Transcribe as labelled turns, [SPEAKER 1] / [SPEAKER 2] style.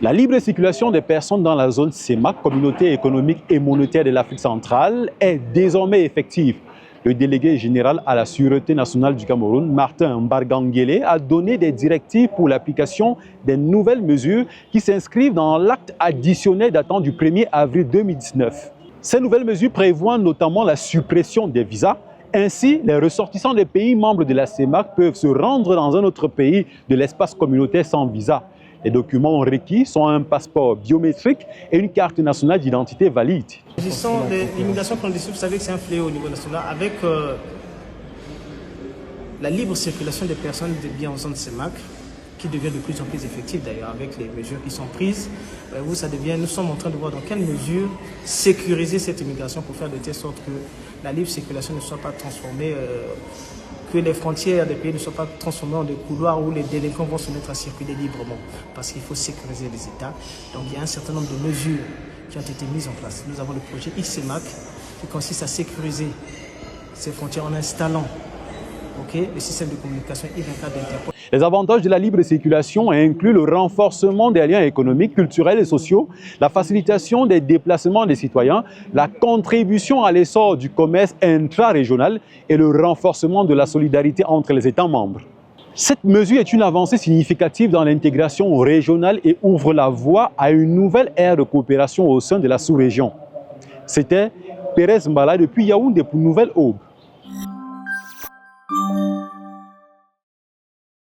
[SPEAKER 1] La libre circulation des personnes dans la zone CEMAC, Communauté économique et monétaire de l'Afrique centrale, est désormais effective. Le délégué général à la Sûreté nationale du Cameroun, Martin Mbargangele, a donné des directives pour l'application des nouvelles mesures qui s'inscrivent dans l'acte additionnel datant du 1er avril 2019. Ces nouvelles mesures prévoient notamment la suppression des visas. Ainsi, les ressortissants des pays membres de la CEMAC peuvent se rendre dans un autre pays de l'espace communautaire sans visa. Les documents requis sont un passeport biométrique et une carte nationale d'identité valide.
[SPEAKER 2] L'immigration clandestine, vous savez que c'est un fléau au niveau national. Avec la libre circulation des personnes et des biens en zone CEMAC, qui devient de plus en plus effective d'ailleurs avec les mesures qui sont prises, nous sommes en train de voir dans quelle mesure sécuriser cette immigration pour faire de telle sorte que la libre circulation ne soit pas transformée, que les frontières des pays ne soient pas transformées en des couloirs où les délinquants vont se mettre à circuler librement, parce qu'il faut sécuriser les États. Donc il y a un certain nombre de mesures qui ont été mises en place. Nous avons le projet ICEMAC qui consiste à sécuriser ces frontières en installant le système de communication I24 d'Interpol.
[SPEAKER 1] Les avantages de la libre circulation incluent le renforcement des liens économiques, culturels et sociaux, la facilitation des déplacements des citoyens, la contribution à l'essor du commerce intra-régional et le renforcement de la solidarité entre les États membres. Cette mesure est une avancée significative dans l'intégration régionale et ouvre la voie à une nouvelle ère de coopération au sein de la sous-région. C'était Pérez Mbala depuis Yaoundé pour Nouvelle Aube.